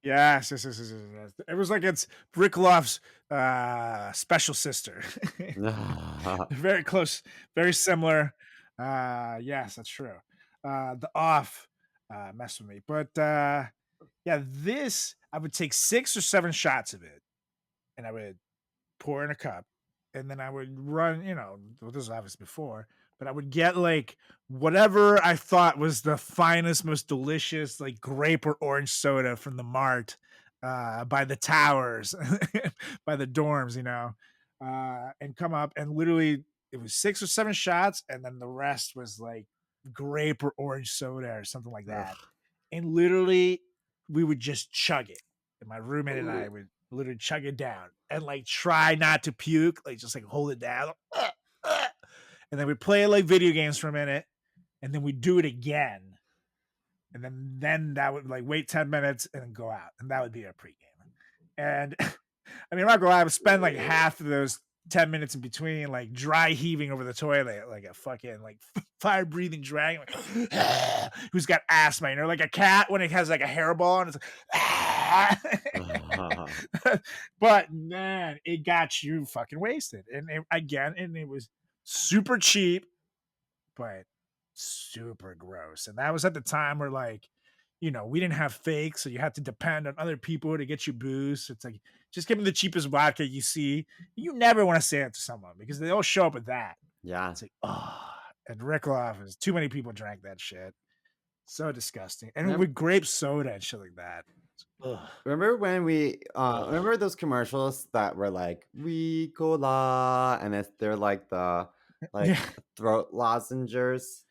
Yes. It was like it's Ricoloff's special sister. Very close, very similar. Yes, that's true. The off messed with me, but yeah, this I would take 6 or 7 shots of it, and I would pour in a cup, and then I would run. This was obviously before, but I would get like whatever I thought was the finest, most delicious, like grape or orange soda from the mart by the towers, by the dorms, and come up and literally it was 6 or 7 shots, and then the rest was like grape or orange soda or something like that. And literally, we would just chug it. And my roommate and I would literally chug it down and like try not to puke, like just like hold it down. And then we'd play like video games for a minute, and then we'd do it again. And then that would like wait 10 minutes and then go out. And that would be our pregame. And I mean, I'm not gonna lie, I would spend like half of those 10 minutes in between, like dry heaving over the toilet, like a fucking like fire breathing dragon, like, who's got asthma, you know, like a cat when it has like a hairball and it's like, but man, it got you fucking wasted. And it was super cheap, but super gross. And that was at the time where like, you know, we didn't have fake, so you had to depend on other people to get you booze. It's like, just give me the cheapest vodka you see. You never want to say it to someone because they all show up with that. Yeah. It's like, oh, and Rickloff is too many people drank that shit. So disgusting. And with grape soda and shit like that. Ugh. Remember when we remember those commercials that were like Ricola, and they're like the Yeah. throat lozenges,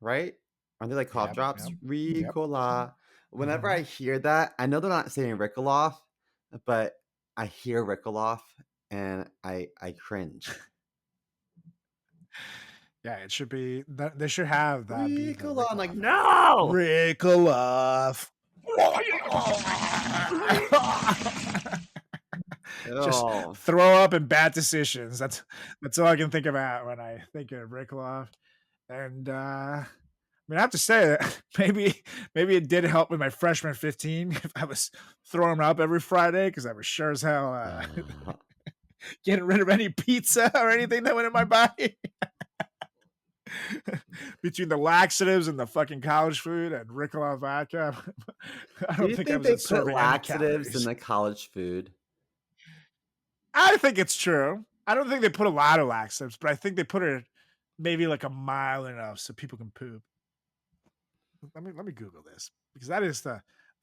right? Aren't they like cough Yep, drops? yep, Ricola. Whenever I hear that, I know they're not saying Rickoloff, but I hear Rickoloff and I cringe. Yeah, it should be that they should have that. Ricola. I'm like, no! Rickoloff. Just Oh. throw up and bad decisions. That's all I can think about when I think of Rickoloff. And I mean, I have to say that maybe it did help with my freshman 15 if I was throwing up every Friday because I was sure as hell getting rid of any pizza or anything that went in my body. Between the laxatives and the fucking college food and Rickoloff vodka, I don't think I was they absorbing put any laxatives in calories. the college food? I think it's true. I don't think they put a lot of laxatives, but I think they put it maybe like a mile enough so people can poop. Let me Google this because I think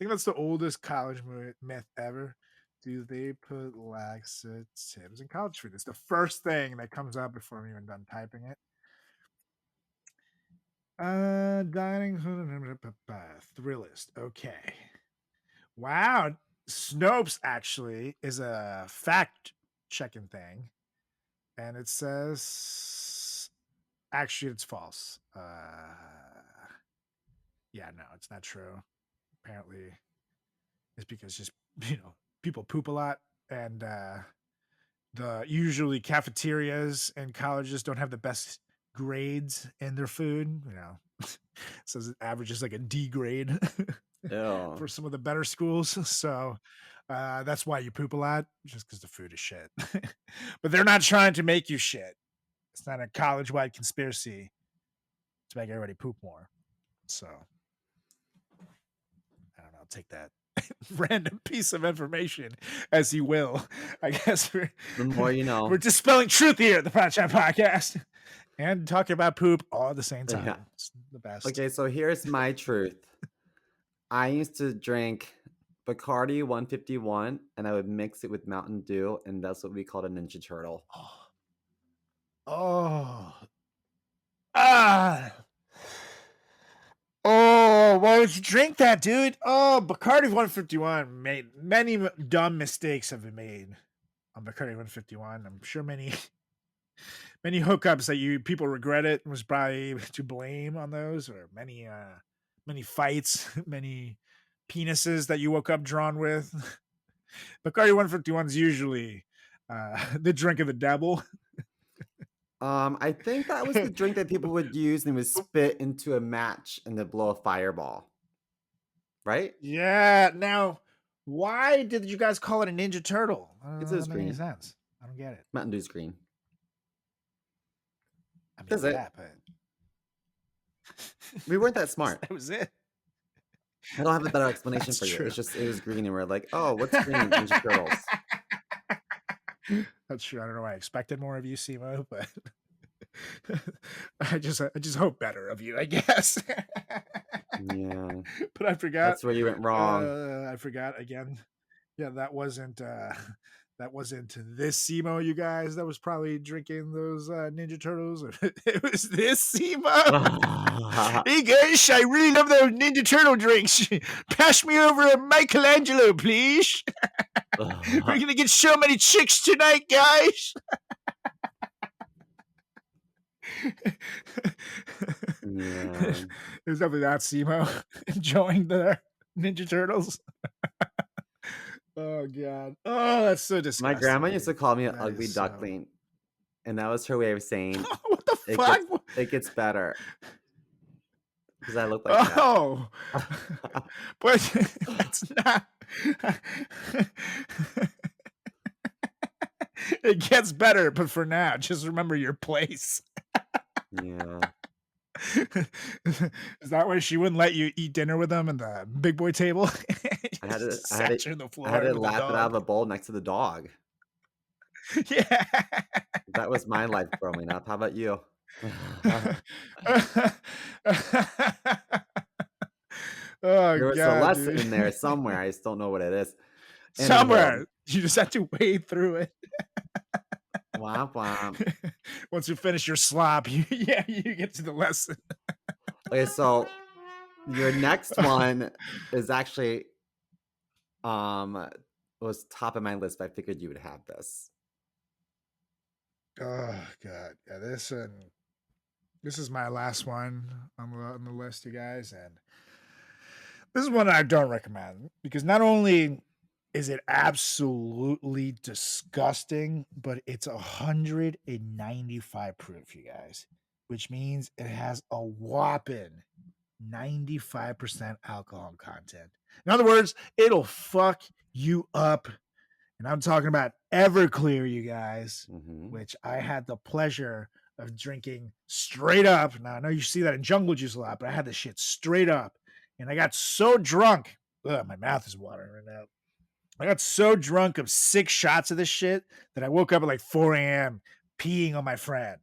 that's the oldest college myth ever. Do they put laxatives in college food? It's the first thing that comes up before I'm even done typing it. Dining Thrillist. Okay. Wow. Snopes actually is a fact checking thing. And it says actually it's false. Yeah, no, it's not true. Apparently it's because just, you know, people poop a lot and the usually cafeterias and colleges don't have the best grades in their food, you know. So it averages like a D grade for some of the better schools. So that's why you poop a lot, just because the food is shit. But they're not trying to make you shit. It's not a college-wide conspiracy to make everybody poop more. So I don't know. I'll take that random piece of information as you will. I guess The more you know. we're dispelling truth here at the Frat Chat Podcast and talking about poop all at the same time. Yeah. It's the best. Okay, so here's my truth. I used to drink Bacardi 151 and I would mix it with Mountain Dew, and that's what we called a Ninja Turtle. Oh. Oh, why would you drink that, dude? Oh, Bacardi 151 made many dumb mistakes have been made on Bacardi 151. I'm sure many hookups that people regret it was probably to blame on those, or many fights, many penises that you woke up drawn with. Bacardi 151 is usually the drink of the devil. I think that was the drink that people would use and would spit into a match and then blow a fireball. Right? Yeah. Now, why did you guys call it a Ninja Turtle? Because it was Doesn't make any green. sense. I don't get it. Mountain Dew's green. I mean, That's it. yeah, but We weren't that smart. that was it. I don't have a better explanation That's for you. true. It's just it was green and we're like, oh, what's green? Ninja Turtles. That's true. I don't know why I expected more of you, Simo, but I just hope better of you, I guess. Yeah. But I forgot. That's where you went wrong. I forgot again. Yeah, that wasn't that wasn't this Simo, you guys, that was probably drinking those Ninja Turtles. It was this Simo. Hey guys, I really love those Ninja Turtle drinks. Pass me over a Michelangelo, please. We're gonna get so many chicks tonight, guys. Yeah. It was definitely that Simo enjoying the Ninja Turtles. Oh god. Oh, that's so disgusting. My grandma used to dude. call me an That ugly is duckling, and that was her way of saying what the it fuck? gets better because I look like Oh, but that's not. It gets better, but for now, just remember your place. that. Yeah. Is that why she wouldn't let you eat dinner with them in the big boy table? I had to Sat you on the floor. I had to with the lap it out of dog. a bowl next to the dog. Yeah. That was my life growing up. How about you? Oh There was a god, lesson dude. in there somewhere. I just don't know what it is. Anywho, Somewhere you just have to wade through it. womp womp. Once you finish your slop, you get to the lesson. Okay, so your next one is actually was top of my list. I figured you would have this. Oh god, yeah. This is my last one on the list, you guys, and this is one I don't recommend because not only is it absolutely disgusting, but it's 195 proof, you guys, which means it has a whopping 95% alcohol content. In other words, it'll fuck you up. And I'm talking about Everclear, you guys, which I had the pleasure of drinking straight up. Now, I know you see that in Jungle Juice a lot, but I had this shit straight up. And I got so drunk. Ugh, my mouth is watering right now. I got so drunk of 6 shots of this shit that I woke up at like 4 a.m. peeing on my friend.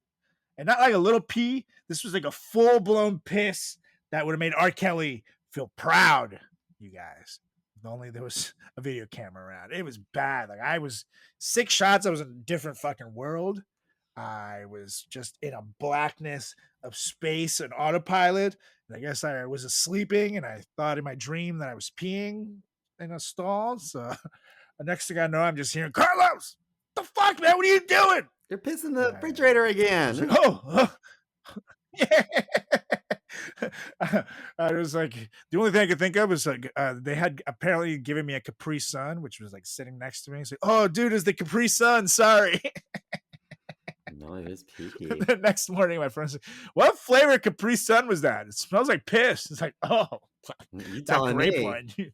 And not like a little pee. This was like a full-blown piss that would have made R. Kelly feel proud, you guys. If only there was a video camera around. It was bad. Like I was 6 shots. I was in a different fucking world. I was just in a blackness of space and autopilot. And I guess I was sleeping and I thought in my dream that I was peeing in a stall. So the next thing I know, I'm just hearing, Carlos, the fuck, man? What are you doing? You're pissing the refrigerator again. Like, oh, yeah. I was like, the only thing I could think of was like they had apparently given me a Capri Sun, which was like sitting next to me. It's like, oh, dude, it's the Capri Sun. Sorry. No, it is peaky. The next morning, my friend said, "What flavor Capri Sun was that? It smells like piss." It's like, oh, You telling me?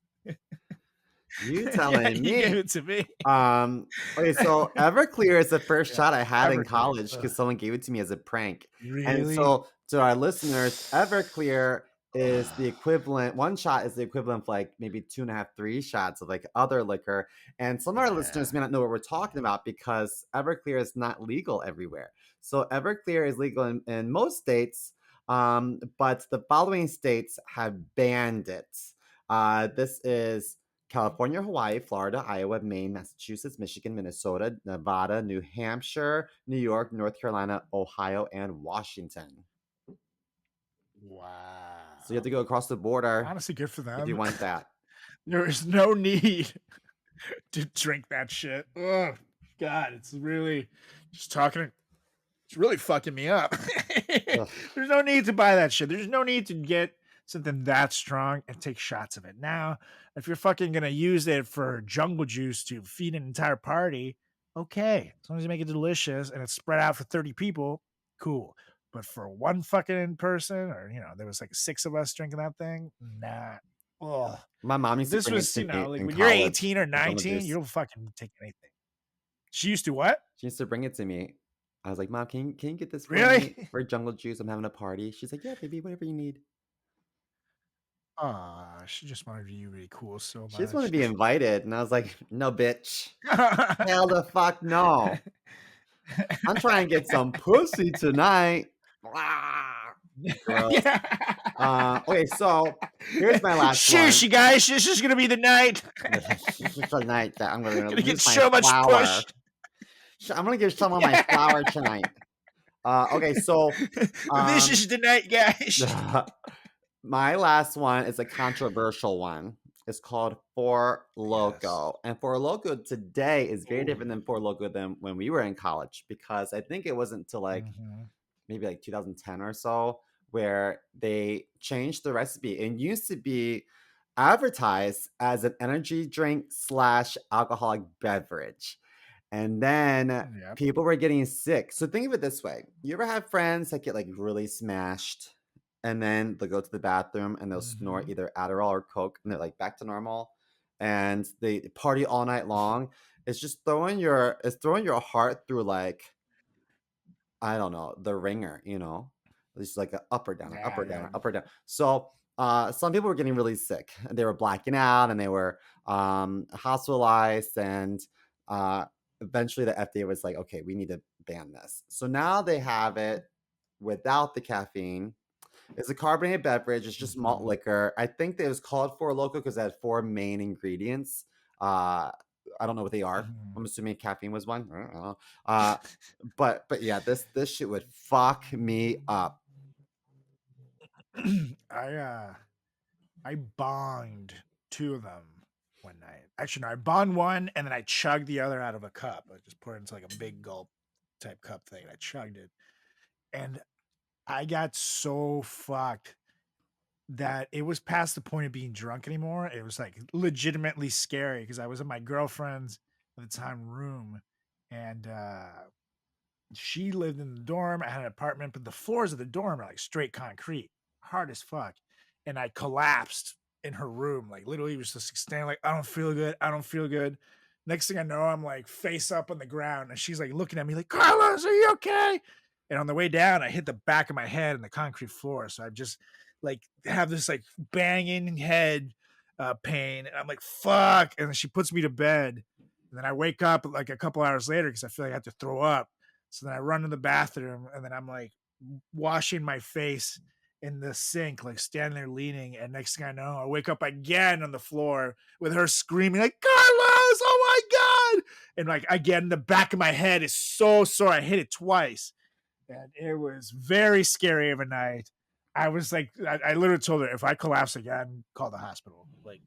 You telling me? You gave it to me. Okay, so Everclear is the first shot I had in Everclear, college because someone gave it to me as a prank. Really? And so to our listeners, Everclear is the equivalent. One shot is the equivalent of like maybe 2.5, 3 shots of like other liquor. And some of our listeners may not know what we're talking about because Everclear is not legal everywhere. So Everclear is legal in most states, but the following states have banned it. This is California, Hawaii, Florida, Iowa, Maine, Massachusetts, Michigan, Minnesota, Nevada, New Hampshire, New York, North Carolina, Ohio, and Washington. Wow. So you have to go across the border. Honestly, good for them. If you want that. There is no need to drink that shit. Oh, God, it's really just talking. It's really fucking me up. There's no need to buy that shit. There's no need to get something that strong and take shots of it. Now, if you're fucking going to use it for jungle juice to feed an entire party, okay. As long as you make it delicious and it's spread out for 30 people, cool. But for one fucking person, or, there was like 6 of us drinking that thing, nah. Ugh. My mom used to bring it to me like in when you're college 18 or for jungle 19, juice. you'll fucking take anything. She used to what? She used to bring it to me. I was like, Mom, can you get this for Really? me for jungle juice? I'm having a party. She's like, yeah, baby, whatever you need. She just wanted you to be cool so much. She just wanted to be invited. And I was like, no, bitch. Hell the fuck no. I'm trying to get some pussy tonight. Gross. Yeah. Okay, so here's my last one. Shush, you guys. This is gonna be the night. This is the night that I'm gonna Gonna get lose my so much flower. push. I'm gonna give someone my flower tonight. Okay, so This is the night, guys. my last one is a controversial one. It's called Four Loko. And Four Loko today is very different than Four Loko than when we were in college, because I think it wasn't until like maybe like 2010 or so where they changed the recipe. It used to be advertised as an energy drink / alcoholic beverage. And then people were getting sick. So think of it this way. You ever have friends that get like really smashed and then they'll go to the bathroom and they'll snort either Adderall or Coke and they're like back to normal and they party all night long? It's just throwing your heart through like, I don't know, the ringer, you know? It's like an up or down, an up or down, an up or down. So some people were getting really sick. They were blacking out and they were hospitalized, and eventually the FDA was like, okay, we need to ban this. So now they have it without the caffeine. It's a carbonated beverage. It's just malt liquor. I think that it was called Four Loko because it had 4 main ingredients. I don't know what they are. I'm assuming caffeine was one. I don't know. But yeah, this shit would fuck me up. I bonged 2 of them one night. Actually, no, I bonged one and then I chugged the other out of a cup. I just put it into like a big gulp type cup thing. I chugged it. And I got so fucked that it was past the point of being drunk anymore. It was like legitimately scary because I was in my girlfriend's at the time room, and she lived in the dorm. I had an apartment, but the floors of the dorm are like straight concrete, hard as fuck. And I collapsed in her room, like literally was just standing like, I don't feel good. I don't feel good. Next thing I know, I'm like face up on the ground, and she's like looking at me like, Carlos, are you okay? And on the way down, I hit the back of my head in the concrete floor. So I just like have this like banging head pain. And I'm like, fuck. And then she puts me to bed. And then I wake up like a couple hours later because I feel like I have to throw up. So then I run to the bathroom, and then I'm like washing my face in the sink, like standing there leaning. And next thing I know, I wake up again on the floor with her screaming like, Carlos, oh my God. And like, again, the back of my head is so sore. I hit it twice. And it was very scary of a night. I was like, I literally told her, if I collapse again, call the hospital. Like,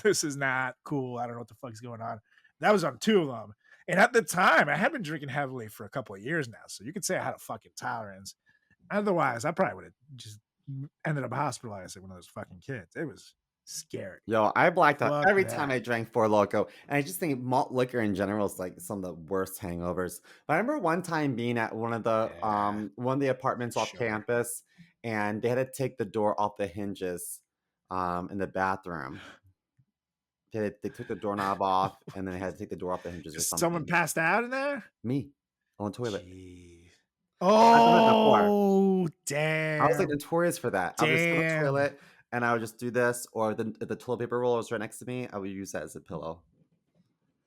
this is not cool. I don't know what the fuck's going on. That was on 2 of them. And at the time, I had been drinking heavily for a couple of years now. So you could say I had a fucking tolerance. Otherwise, I probably would have just ended up hospitalized like one of those fucking kids. It was scary. Yo, I blacked out Fuck every that. time I drank Four Loko. And I just think malt liquor in general is like some of the worst hangovers. But I remember one time being at one of the apartments off campus, and they had to take the door off the hinges in the bathroom. They took the doorknob off, and then they had to take the door off the hinges or something. Someone passed out in there? Me on the toilet. Jeez. Oh, damn. I was like notorious for that. I would just go to the toilet and I would just do this, or the toilet paper roll was right next to me, I would use that as a pillow.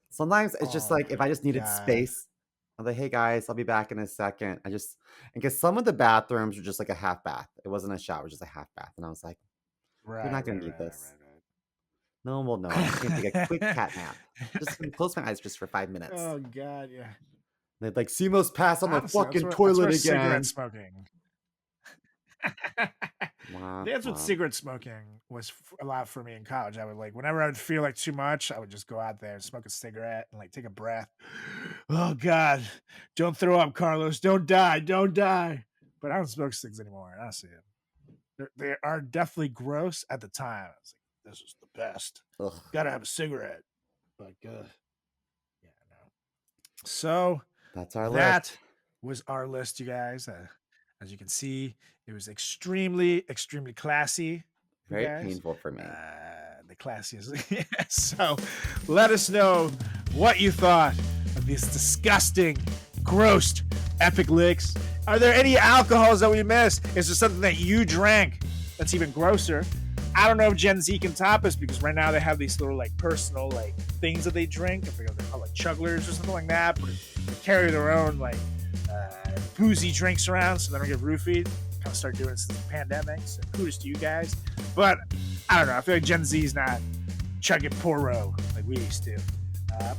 Sometimes it's just like if I just needed space, I'm like, hey guys, I'll be back in a second. Because some of the bathrooms were just like a half bath. It wasn't a shower, just a half bath. And I was like, we're not gonna need this. No one will know. I'm just gonna take a quick cat nap. Just gonna close my eyes just for 5 minutes. Oh God, yeah. They'd like, Simo's passed on the Honestly, fucking that's toilet what again. Cigarette smoking. That's what cigarette smoking was a lot for me in college. I would like, whenever I would feel like too much, I would just go out there and smoke a cigarette and like take a breath. Oh God, don't throw up, Carlos. Don't die. Don't die. But I don't smoke cigs anymore. Honestly, they are definitely gross at the time. I was like, this is the best. Ugh. Gotta have a cigarette. But yeah, no. So that's our list. That was our list, you guys. As you can see, it was extremely, extremely classy. Very painful for me. The classiest. So let us know what you thought of these disgusting, gross, epic licks. Are there any alcohols that we missed? Is there something that you drank that's even grosser? I don't know if Gen Z can top us, because right now they have these little like personal like things that they drink. I forget what they're called, like chugglers or something like that. But they carry their own like boozy drinks around so they don't get roofied. kind of started doing it since the pandemic. So kudos to you guys. But I don't know. I feel like Gen Z's not chugging Poro like we used to.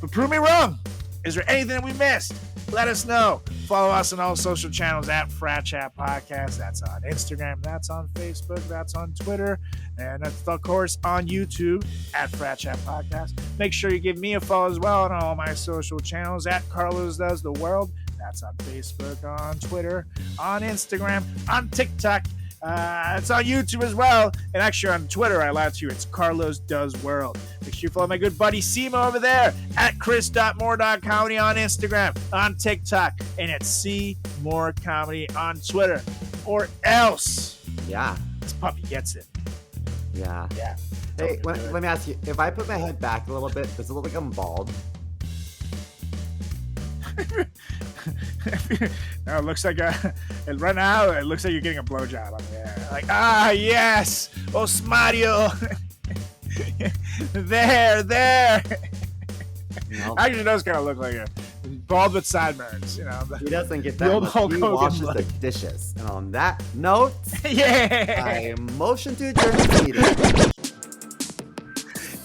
But prove me wrong. Is there anything that we missed? Let us know. Follow us on all social channels at Frat Chat Podcast. That's on Instagram. That's on Facebook. That's on Twitter. And that's, of course, on YouTube at Frat Chat Podcast. Make sure you give me a follow as well on all my social channels at Carlos Does the World. That's on Facebook, on Twitter, on Instagram, on TikTok. It's on YouTube as well. And actually on Twitter, I lied to you. It's Carlos Does World. Make sure you follow my good buddy Simo over there at chris.more.comedy on Instagram, on TikTok, and at C.More Comedy on Twitter. Or else. Yeah. This puppy gets it. Yeah. Yeah. Hey, let me ask you. If I put my head back a little bit, does it look like I'm bald? No, it looks like right now it looks like you're getting a blowjob on there. Like, yes, Osmario. there. No. Actually, it does kind of look like a bald with sideburns, you know. He doesn't get the that old much. Hulk He Hogan washes look. the dishes. And on that note, Yeah. I motion to adjourn the meeting.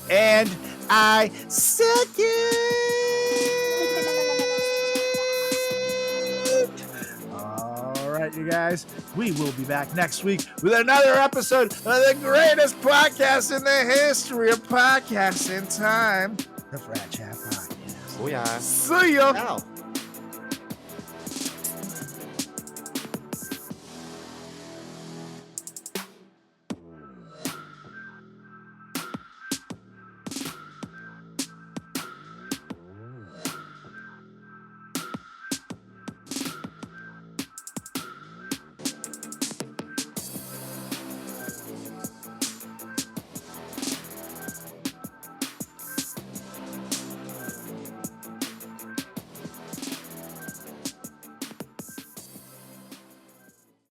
And I suck it. All right, you guys. We will be back next week with another episode of the greatest podcast in the history of podcasting time, the Frat Chat Podcast. Oh yeah. See ya. Ciao.